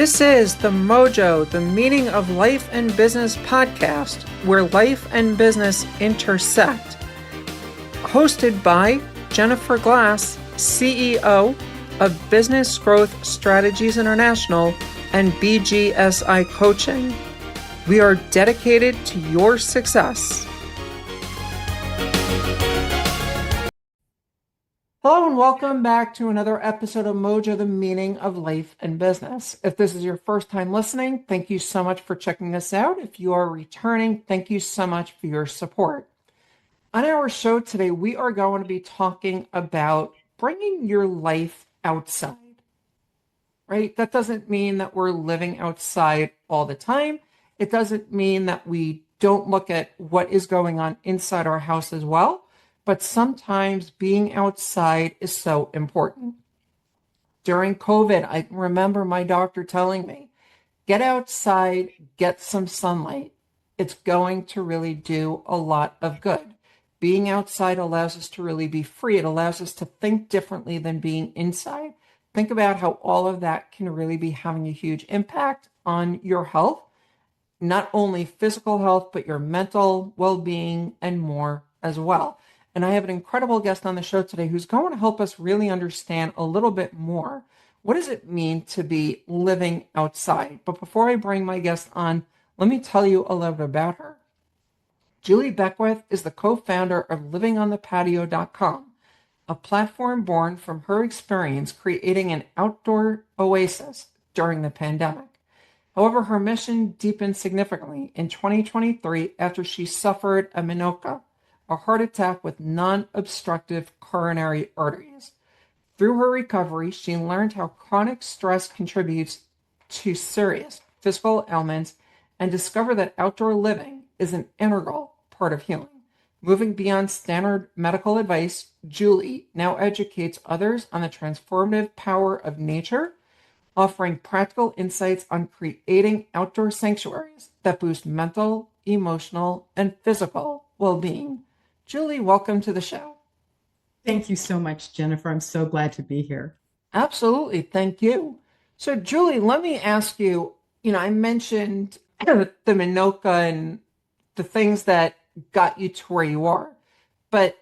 This is the MOJO, the Meaning of Life and Business podcast, where life and business intersect. Hosted by Jennifer Glass, CEO of Business Growth Strategies International and BGSI Coaching. We are dedicated to your success. Hello and welcome back to another episode of MOJO, the Meaning of Life and Business. If this is your first time listening, thank you so much for checking us out. If you are returning, thank you so much for your support. On our show today, we are going to be talking about bringing your life outside, right? That doesn't mean that we're living outside all the time. It doesn't mean that we don't look at what is going on inside our house as well. But sometimes being outside is so important. During COVID, I remember my doctor telling me, get outside, get some sunlight. It's going to really do a lot of good. Being outside allows us to really be free. It allows us to think differently than being inside. Think about how all of that can really be having a huge impact on your health, not only physical health, but your mental well-being and more as well. And I have an incredible guest on the show today who's going to help us really understand a little bit more. What does it mean to be living outside? But before I bring my guest on, let me tell you a little bit about her. Julie Beckwith is the co-founder of livingonthepatio.com, a platform born from her experience creating an outdoor oasis during the pandemic. However, her mission deepened significantly in 2023 after she suffered a MOJO, a heart attack with non-obstructive coronary arteries. Through her recovery, she learned how chronic stress contributes to serious physical ailments and discovered that outdoor living is an integral part of healing. Moving beyond standard medical advice, Julie now educates others on the transformative power of nature, offering practical insights on creating outdoor sanctuaries that boost mental, emotional, and physical well-being. Julie, welcome to the show. Thank you so much, Jennifer. I'm so glad to be here. Absolutely. Thank you. So, Julie, let me ask you, I mentioned the MOJO and the things that got you to where you are, but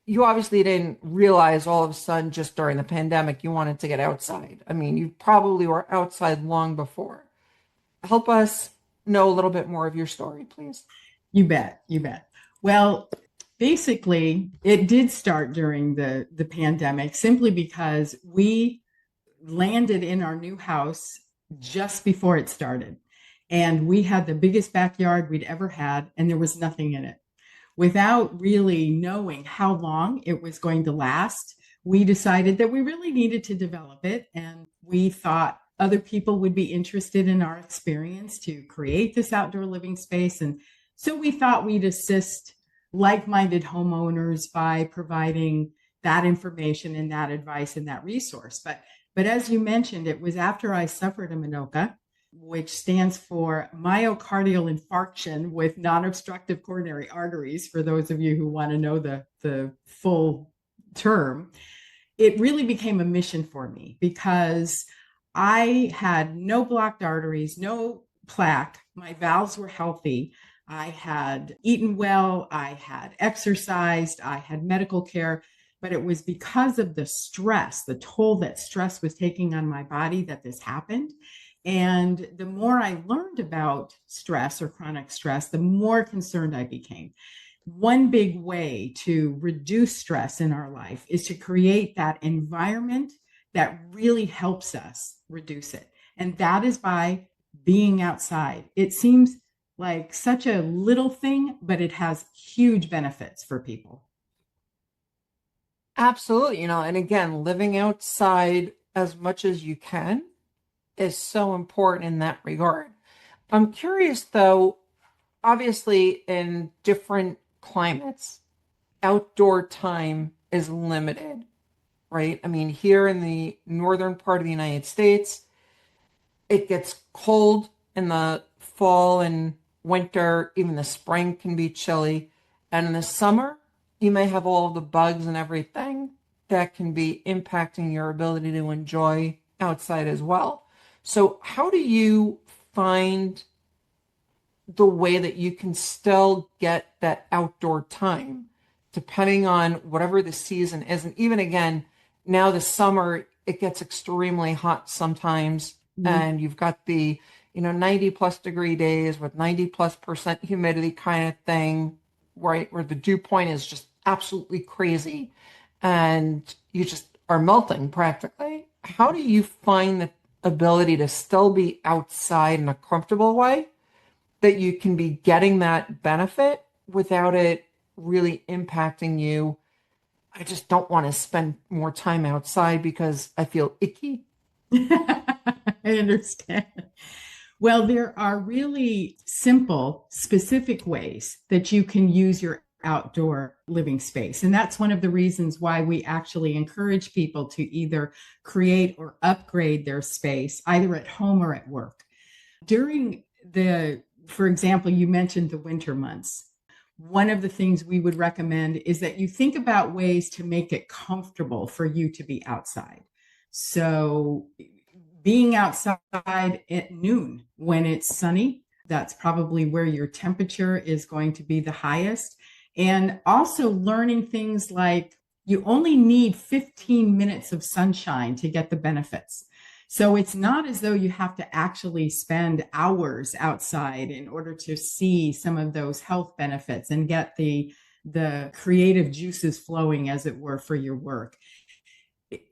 you obviously didn't realize all of a sudden just during the pandemic you wanted to get outside. I mean, you probably were outside long before. Help us know a little bit more of your story, please. You bet. Well, basically, it did start during the pandemic simply because we landed in our new house just before it started. And we had the biggest backyard we'd ever had, and there was nothing in it. Without really knowing how long it was going to last, we decided that we really needed to develop it. And we thought other people would be interested in our experience to create this outdoor living space. And so we thought we'd assist like-minded homeowners by providing that information and that advice and that resource. But as you mentioned, it was after I suffered a MOJO, which stands for myocardial infarction with non-obstructive coronary arteries, for those of you who want to know the full term. It really became a mission for me because I had no blocked arteries, no plaque. My valves were healthy. I had eaten well, I had exercised, I had medical care, but it was because of the stress, the toll that stress was taking on my body that this happened. And the more I learned about stress or chronic stress, the more concerned I became. One big way to reduce stress in our life is to create that environment that really helps us reduce it. And that is by being outside. It seems like such a little thing, but it has huge benefits for people. Absolutely. And again, living outside as much as you can is so important in that regard. I'm curious though, obviously in different climates, outdoor time is limited, right? I mean, here in the northern part of the United States, it gets cold in the fall and winter, even the spring can be chilly. And in the summer, you may have all the bugs and everything that can be impacting your ability to enjoy outside as well. So how do you find the way that you can still get that outdoor time, depending on whatever the season is? And even again, now the summer, it gets extremely hot sometimes, Mhm. and you've got the, 90 plus degree days with 90+% humidity kind of thing, right? Where the dew point is just absolutely crazy and you just are melting practically. How do you find the ability to still be outside in a comfortable way, that you can be getting that benefit without it really impacting you? I just don't want to spend more time outside because I feel icky. I understand. Well, there are really simple, specific ways that you can use your outdoor living space. And that's one of the reasons why we actually encourage people to either create or upgrade their space, either at home or at work. During for example, you mentioned the winter months. One of the things we would recommend is that you think about ways to make it comfortable for you to be outside. So, being outside at noon when it's sunny, that's probably where your temperature is going to be the highest. And also learning things like you only need 15 minutes of sunshine to get the benefits. So it's not as though you have to actually spend hours outside in order to see some of those health benefits and get the creative juices flowing, as it were, for your work.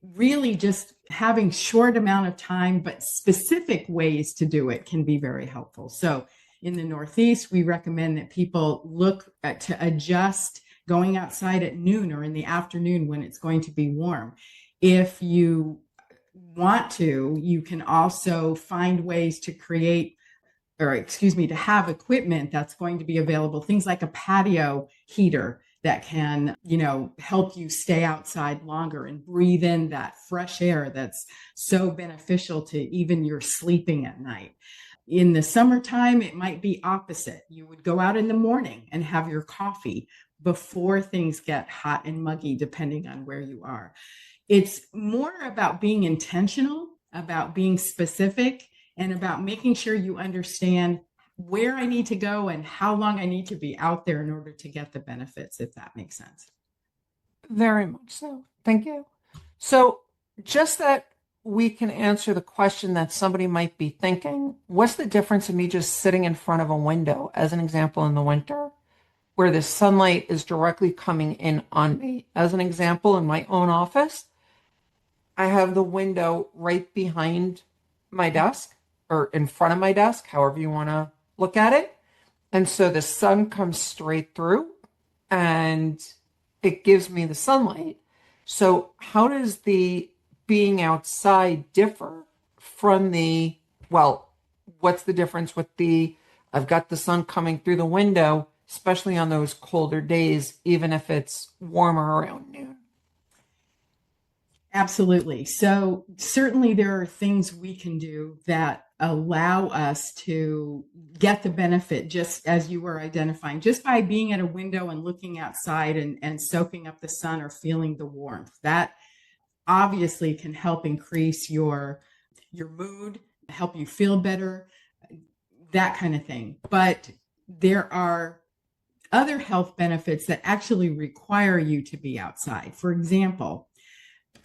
Really just having short amount of time but specific ways to do it can be very helpful. So in the Northeast, we recommend that people look to adjust going outside at noon or in the afternoon when it's going to be warm. If you want to, you can also find ways to create, or excuse me, to have equipment that's going to be available, things like a patio heater that can, help you stay outside longer and breathe in that fresh air that's so beneficial to even your sleeping at night. In the summertime, it might be opposite. You would go out in the morning and have your coffee before things get hot and muggy, depending on where you are. It's more about being intentional, about being specific, and about making sure you understand where I need to go and how long I need to be out there in order to get the benefits, if that makes sense. Very much so. Thank you. So, just that we can answer the question that somebody might be thinking, what's the difference in me just sitting in front of a window, as an example, in the winter, where the sunlight is directly coming in on me? As an example, in my own office, I have the window right behind my desk or in front of my desk, however you want to look at it. And so the sun comes straight through and it gives me the sunlight. So, how does the being outside differ from well, what's the difference with I've got the sun coming through the window, especially on those colder days, even if it's warmer around noon? Absolutely. So, certainly, there are things we can do that allow us to get the benefit, just as you were identifying, just by being at a window and looking outside and soaking up the sun or feeling the warmth. That obviously can help increase your mood, help you feel better, that kind of thing. But there are other health benefits that actually require you to be outside. For example,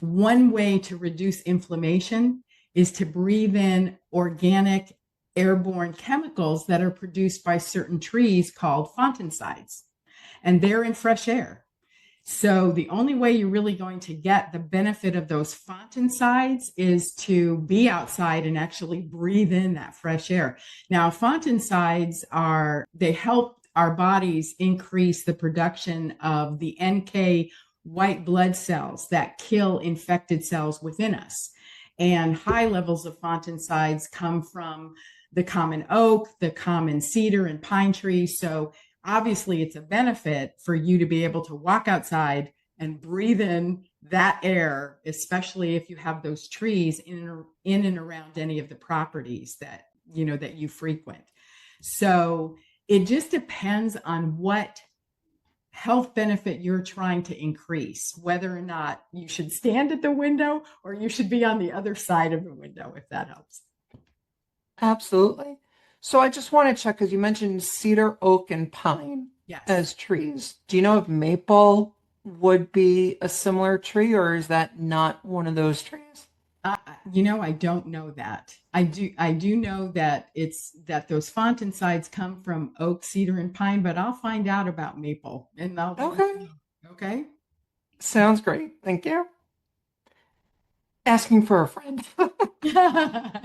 one way to reduce inflammation is to breathe in organic airborne chemicals that are produced by certain trees called faunticides, and they're in fresh air. So the only way you're really going to get the benefit of those faunticides is to be outside and actually breathe in that fresh air. Now, they help our bodies increase the production of the NK white blood cells that kill infected cells within us. And high levels of faunticides come from the common oak, the common cedar and pine tree. So obviously it's a benefit for you to be able to walk outside and breathe in that air, especially if you have those trees in and around any of the properties that you frequent. So it just depends on what health benefit you're trying to increase, whether or not you should stand at the window or you should be on the other side of the window, if that helps. Absolutely. So I just want to check because you mentioned cedar, oak, and pine Yes. as trees. Do you know if maple would be a similar tree, or is that not one of those trees? I don't know that. I do know that it's that those fountain sides come from oak, cedar, and pine, but I'll find out about maple and I'll let Okay. you know. Okay. Sounds great. Thank you. Asking for a friend.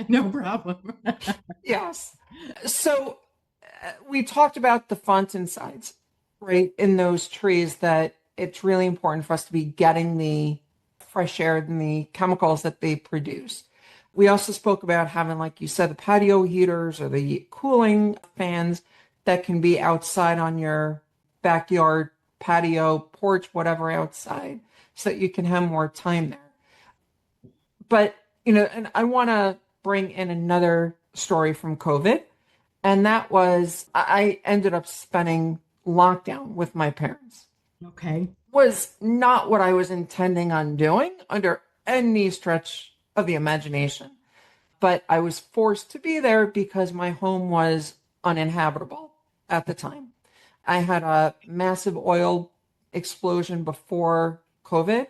No problem. Yes. So we talked about the fountain sides, right? In those trees, that it's really important for us to be getting the fresh air and the chemicals that they produce. We also spoke about having, like you said, the patio heaters or the cooling fans that can be outside on your backyard, patio, porch, whatever outside, so that you can have more time there. But, and I want to bring in another story from COVID. And that was, I ended up spending lockdown with my parents. Okay. Was not what I was intending on doing under any stretch of the imagination. But I was forced to be there because my home was uninhabitable at the time. I had a massive oil explosion before COVID,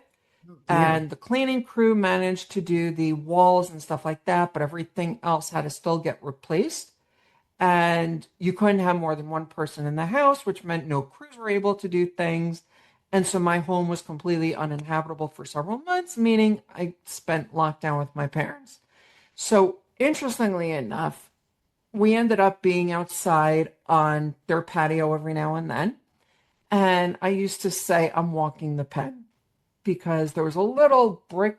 Oh dear. and the cleaning crew managed to do the walls and stuff like that, but everything else had to still get replaced. And you couldn't have more than one person in the house, which meant no crews were able to do things. And so my home was completely uninhabitable for several months, meaning I spent lockdown with my parents. So interestingly enough, we ended up being outside on their patio every now and then. And I used to say, I'm walking the pen because there was a little brick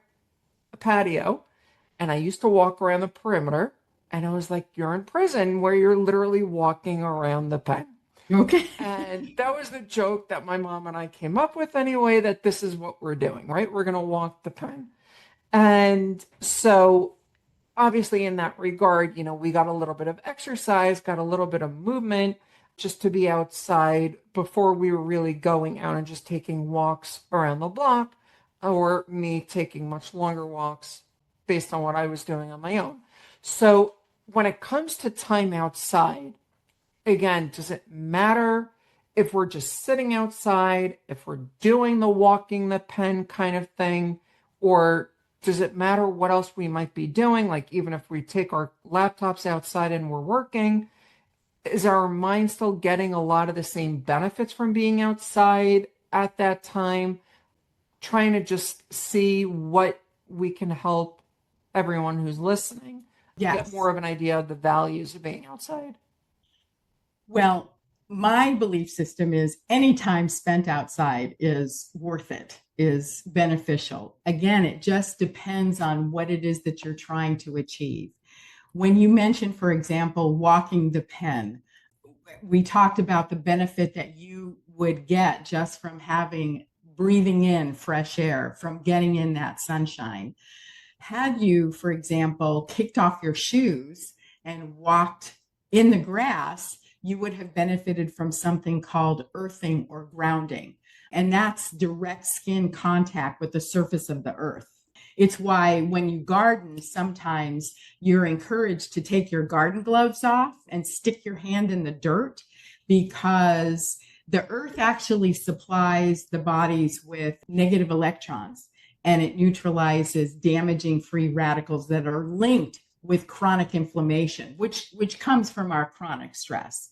patio, and I used to walk around the perimeter. And I was like, you're in prison where you're literally walking around the pen. Okay. And that was the joke that my mom and I came up with anyway, that this is what we're doing, right? We're going to walk the pen. And so obviously in that regard, we got a little bit of exercise, got a little bit of movement just to be outside before we were really going out and just taking walks around the block, or me taking much longer walks based on what I was doing on my own. So when it comes to time outside, again, does it matter if we're just sitting outside, if we're doing the walking the pen kind of thing, or does it matter what else we might be doing? Like, even if we take our laptops outside and we're working, is our mind still getting a lot of the same benefits from being outside at that time? Trying to just see what we can help everyone who's listening get more Yes. of an idea of the values of being outside. Well, my belief system is any time spent outside is worth it, is beneficial. Again, it just depends on what it is that you're trying to achieve. When you mentioned, for example, walking the pen, we talked about the benefit that you would get just from having breathing in fresh air, from getting in that sunshine. Had you, for example, kicked off your shoes and walked in the grass, you would have benefited from something called earthing or grounding. And that's direct skin contact with the surface of the earth. It's why when you garden, sometimes you're encouraged to take your garden gloves off and stick your hand in the dirt, because the earth actually supplies the bodies with negative electrons, and it neutralizes damaging free radicals that are linked with chronic inflammation, which comes from our chronic stress.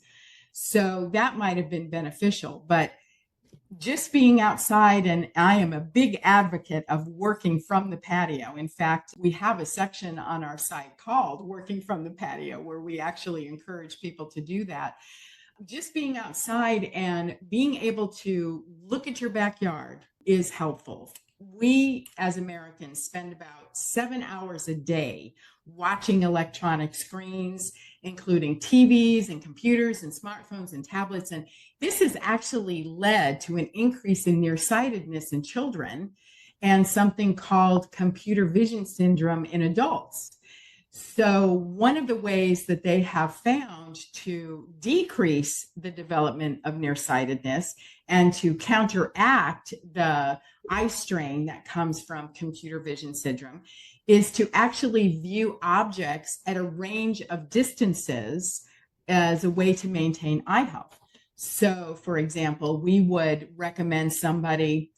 So that might have been beneficial, but just being outside, and I am a big advocate of working from the patio. In fact, we have a section on our site called Working from the Patio, where we actually encourage people to do that. Just being outside and being able to look at your backyard is helpful. We as Americans spend about 7 hours a day watching electronic screens, including TVs and computers and smartphones and tablets. And this has actually led to an increase in nearsightedness in children and something called computer vision syndrome in adults. So, one of the ways that they have found to decrease the development of nearsightedness and to counteract the eye strain that comes from computer vision syndrome is to actually view objects at a range of distances as a way to maintain eye health. So, for example, we would recommend somebody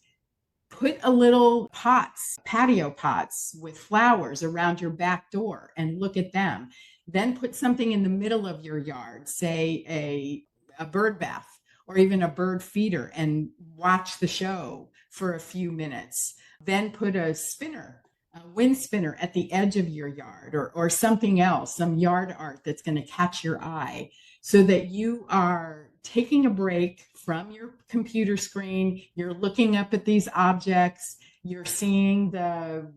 put a little pots, patio pots with flowers around your back door and look at them. Then put something in the middle of your yard, say a bird bath or even a bird feeder, and watch the show for a few minutes. Then put a spinner, a wind spinner at the edge of your yard, or something else, some yard art that's going to catch your eye, so that you are taking a break from your computer screen. You're looking up at these objects. You're seeing the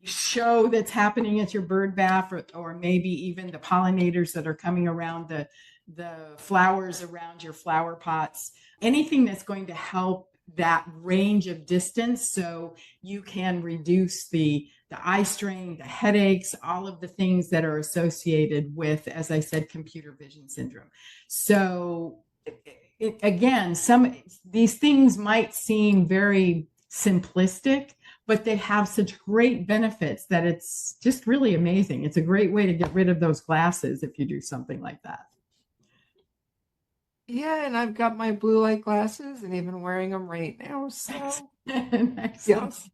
show that's happening at your bird bath, or maybe even the pollinators that are coming around the flowers around your flower pots. Anything that's going to help that range of distance so you can reduce the eye strain, the headaches, all of the things that are associated with, as I said, computer vision syndrome. So again, these things might seem very simplistic, but they have such great benefits that it's just really amazing. It's a great way to get rid of those glasses if you do something like that. Yeah, and I've got my blue light glasses and even wearing them right now. So, Excellent. yes.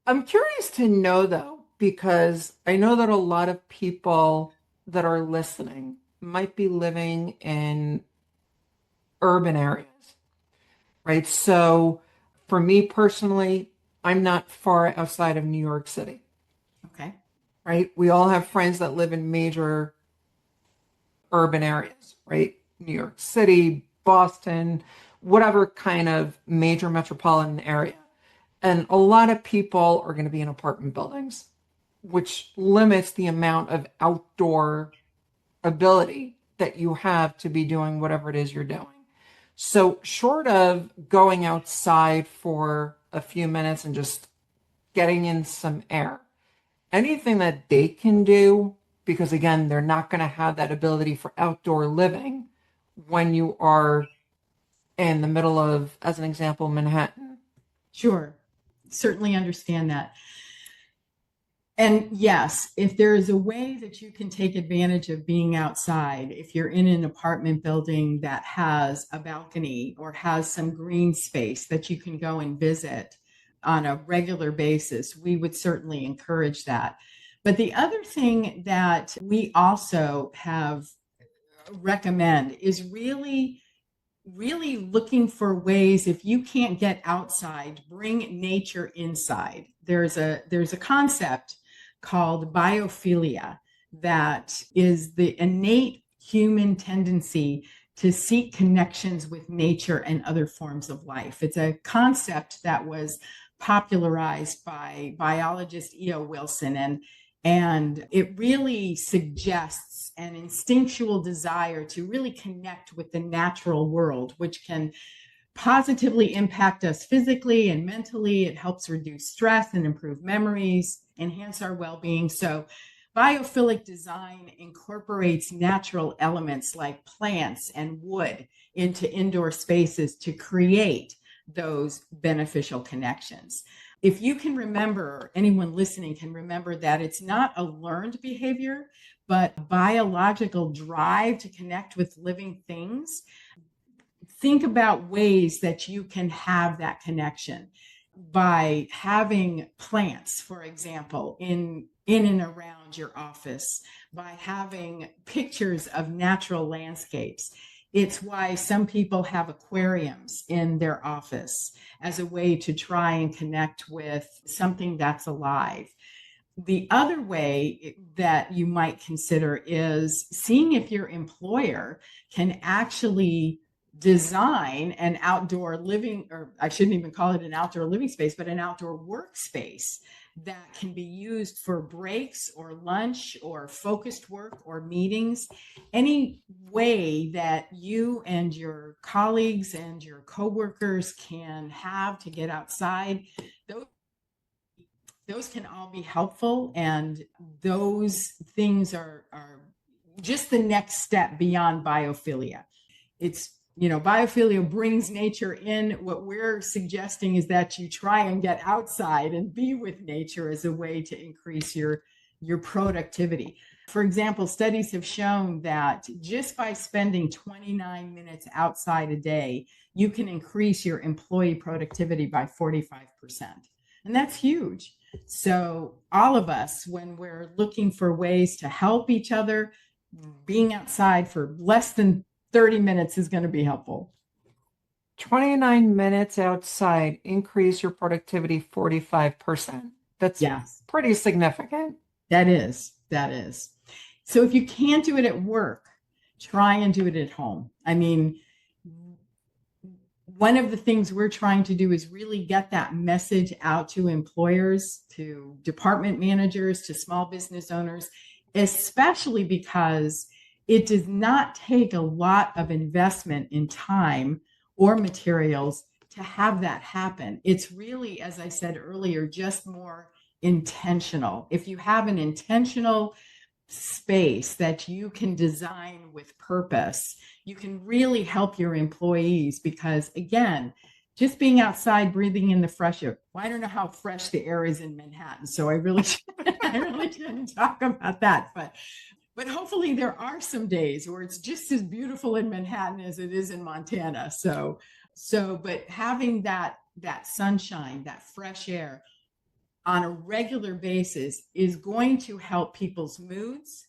I'm curious to know though, because I know that a lot of people that are listening might be living in urban areas, right? So, for me personally, I'm not far outside of New York City, Okay. right? We all have friends that live in major urban areas, right? New York City, Boston, whatever kind of major metropolitan area. And a lot of people are going to be in apartment buildings, which limits the amount of outdoor ability that you have to be doing whatever it is you're doing. So, short of going outside for a few minutes and just getting in some air, anything that they can do, because again, they're not going to have that ability for outdoor living when you are in the middle of, as an example, Manhattan. Sure. Certainly understand that. And yes, if there is a way that you can take advantage of being outside, if you're in an apartment building that has a balcony or has some green space that you can go and visit on a regular basis, we would certainly encourage that. But the other thing that we also have recommend is really looking for ways, if you can't get outside, bring nature inside. There's a concept called biophilia that is the innate human tendency to seek connections with nature and other forms of life. It's a concept that was popularized by biologist E.O. Wilson, and it really suggests an instinctual desire to really connect with the natural world, which can positively impact us physically and mentally. It helps reduce stress and improve memories, enhance our well-being. So biophilic design incorporates natural elements like plants and wood into indoor spaces to create those beneficial connections. If you can remember, anyone listening can remember that it's not a learned behavior, but biological drive to connect with living things. Think about ways that you can have that connection by having plants, for example, in and around your office, by having pictures of natural landscapes. It's why some people have aquariums in their office as a way to try and connect with something that's alive. The other way that you might consider is seeing if your employer can actually design an outdoor living, or I shouldn't even call it an outdoor living space, but an outdoor workspace that can be used for breaks or lunch or focused work or meetings. Any way that you and your colleagues and your coworkers can have to get outside, those can all be helpful, and those things are just the next step beyond biophilia. It's biophilia brings nature in. What we're suggesting is that you try and get outside and be with nature as a way to increase your productivity. For example, studies have shown that just by spending 29 minutes outside a day, you can increase your employee productivity by 45%. And that's huge. So all of us, when we're looking for ways to help each other, being outside for less than 30 minutes is going to be helpful. 29 minutes outside, increase your productivity 45%. That's Yes, pretty significant. that is. That is. So if you can't do it at work, try and do it at home. I mean, one of the things we're trying to do is really get that message out to employers, to department managers, to small business owners, especially because it does not take a lot of investment in time or materials to have that happen. It's really, as I said earlier, just more intentional. If you have an intentional space that you can design with purpose, you can really help your employees because, again, just being outside, breathing in the fresh air. Well, I don't know how fresh the air is in Manhattan, so I really shouldn't talk about that. But hopefully there are some days where it's just as beautiful in Manhattan as it is in Montana. But having that sunshine, that fresh air on a regular basis is going to help people's moods.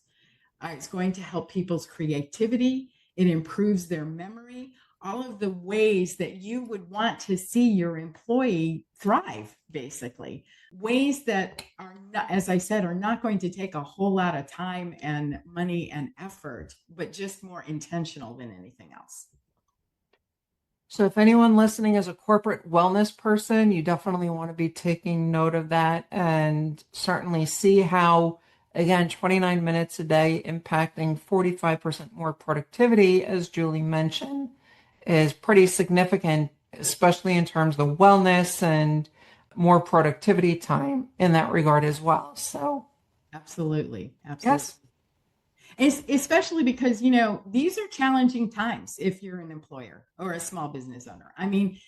It's going to help people's creativity. It improves their memory. All of the ways that you would want to see your employee thrive, basically. Ways that are not, as I said, are not going to take a whole lot of time and money and effort, but just more intentional than anything else. So if anyone listening is a corporate wellness person, you definitely want to be taking note of that and certainly see how, again, 29 minutes a day impacting 45% more productivity, as Julie mentioned, is pretty significant, especially in terms of wellness and more productivity time in that regard as well. So, Absolutely. yes. Especially because, these are challenging times if you're an employer or a small business owner. I mean,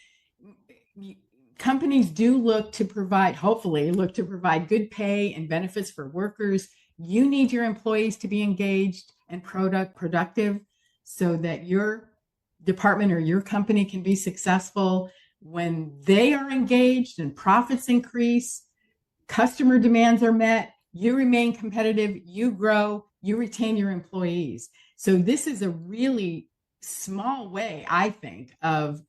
companies do hopefully look to provide good pay and benefits for workers. You need your employees to be engaged and productive so that your department or your company can be successful. When they are engaged and profits increase, customer demands are met, you remain competitive, you grow, you retain your employees. So this is a really small way, I think, of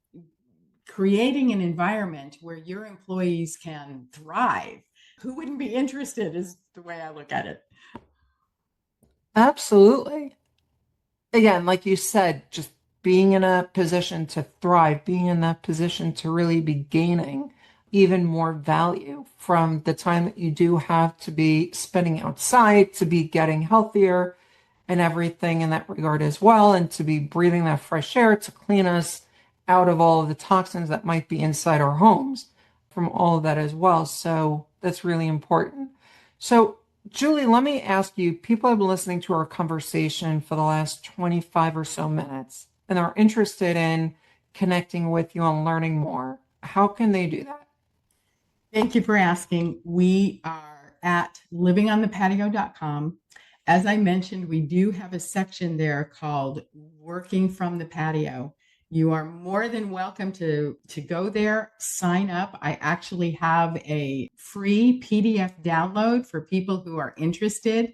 creating an environment where your employees can thrive. Who wouldn't be interested is the way I look at it. Absolutely. Again, like you said, just being in a position to thrive, being in that position to really be gaining even more value from the time that you do have to be spending outside, to be getting healthier and everything in that regard as well, and to be breathing that fresh air to clean us out of all of the toxins that might be inside our homes from all of that as well. So that's really important. So Julie, let me ask you, people have been listening to our conversation for the last 25 or so minutes, and are interested in connecting with you and learning more. How can they do that? Thank you for asking. We are at livingonthepatio.com. As I mentioned, we do have a section there called Working from the Patio. You are more than welcome to go there, sign up. I actually have a free PDF download for people who are interested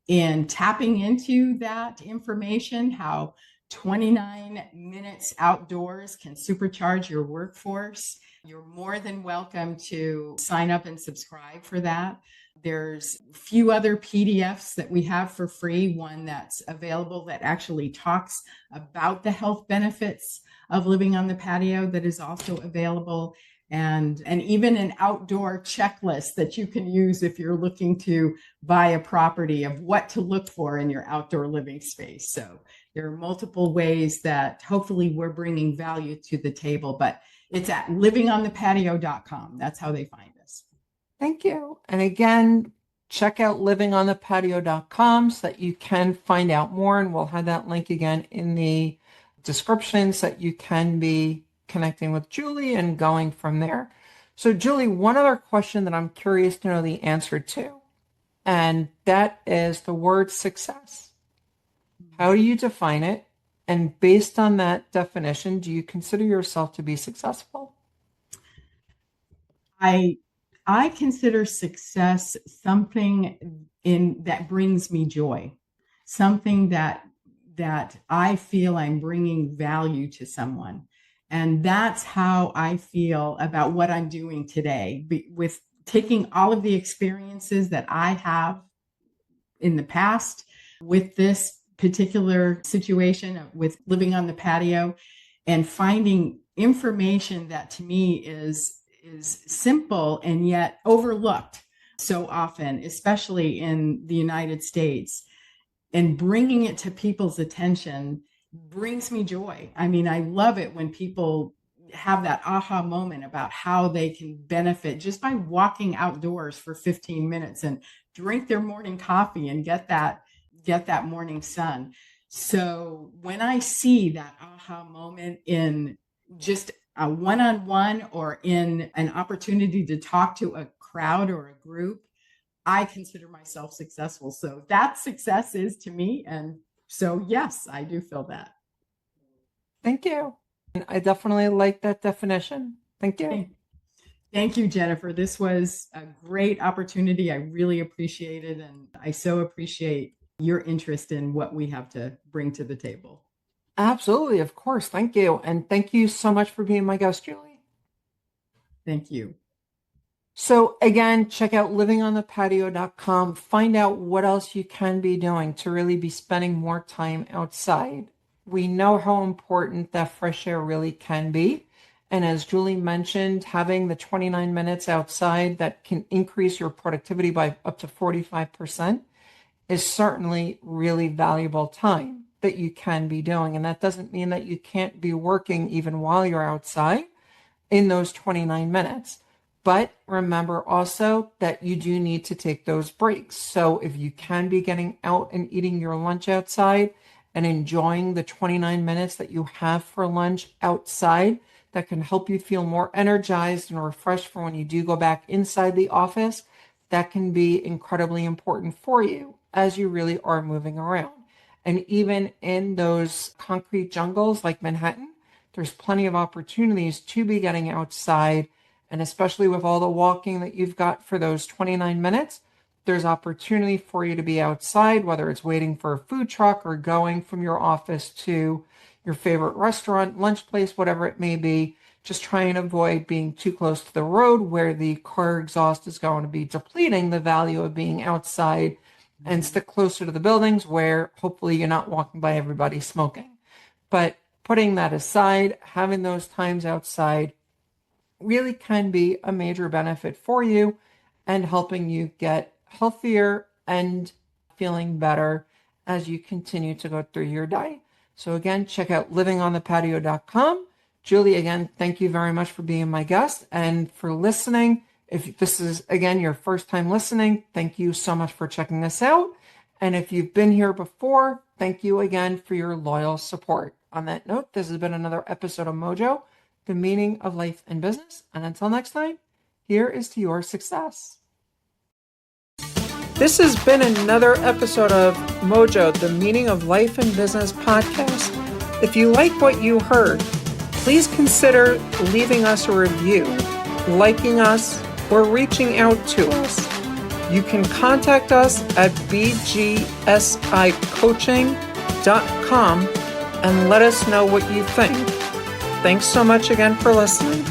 in tapping into that information, how 29 minutes outdoors can supercharge your workforce. You're more than welcome to sign up and subscribe for that. There's a few other PDFs that we have for free. One that's available that actually talks about the health benefits of living on the patio that is also available. And even an outdoor checklist that you can use if you're looking to buy a property of what to look for in your outdoor living space. So there are multiple ways that hopefully we're bringing value to the table, but it's at livingonthepatio.com. That's how they find us. Thank you. And again, check out livingonthepatio.com so that you can find out more. And we'll have that link again in the descriptions that you can be connecting with Julie and going from there. So Julie, one other question that I'm curious to know the answer to, and that is the word success. How do you define it? And based on that definition, do you consider yourself to be successful? I consider success something in that brings me joy, something that I feel I'm bringing value to someone. And that's how I feel about what I'm doing today, with taking all of the experiences that I have in the past with this particular situation with living on the patio and finding information that to me is simple and yet overlooked so often, especially in the United States, and bringing it to people's attention brings me joy. I mean, I love it when people have that aha moment about how they can benefit just by walking outdoors for 15 minutes and drink their morning coffee and get that morning sun. So when I see that aha moment in just a one-on-one or in an opportunity to talk to a crowd or a group, I consider myself successful. So that success is to me. And so, yes, I do feel that. Thank you. And I definitely like that definition. Thank you. Thank you, Jennifer. This was a great opportunity. I really appreciate it. And I so appreciate your interest in what we have to bring to the table. Absolutely. Of course. Thank you. And thank you so much for being my guest, Julie. Thank you. So again, check out livingonthepatio.com. Find out what else you can be doing to really be spending more time outside. We know how important that fresh air really can be. And as Julie mentioned, having the 29 minutes outside that can increase your productivity by up to 45% is certainly really valuable time that you can be doing. And that doesn't mean that you can't be working even while you're outside in those 29 minutes. But remember also that you do need to take those breaks. So if you can be getting out and eating your lunch outside and enjoying the 29 minutes that you have for lunch outside, that can help you feel more energized and refreshed for when you do go back inside the office, that can be incredibly important for you as you really are moving around. And even in those concrete jungles like Manhattan, there's plenty of opportunities to be getting outside. And especially with all the walking that you've got for those 29 minutes, there's opportunity for you to be outside, whether it's waiting for a food truck or going from your office to your favorite restaurant, lunch place, whatever it may be. Just try and avoid being too close to the road where the car exhaust is going to be depleting the value of being outside, and stick closer to the buildings where hopefully you're not walking by everybody smoking. But putting that aside, having those times outside really can be a major benefit for you and helping you get healthier and feeling better as you continue to go through your day. So again, check out livingonthepatio.com. Julie, again, thank you very much for being my guest and for listening. If this is, again, your first time listening, thank you so much for checking us out. And if you've been here before, thank you again for your loyal support. On that note, this has been another episode of MOJO, the meaning of life and business. And until next time, here is to your success. This has been another episode of MOJO, the meaning of life and business podcast. If you like what you heard, please consider leaving us a review, liking us, or reaching out to us. You can contact us at bgsicoaching.com and let us know what you think. Thanks so much again for listening.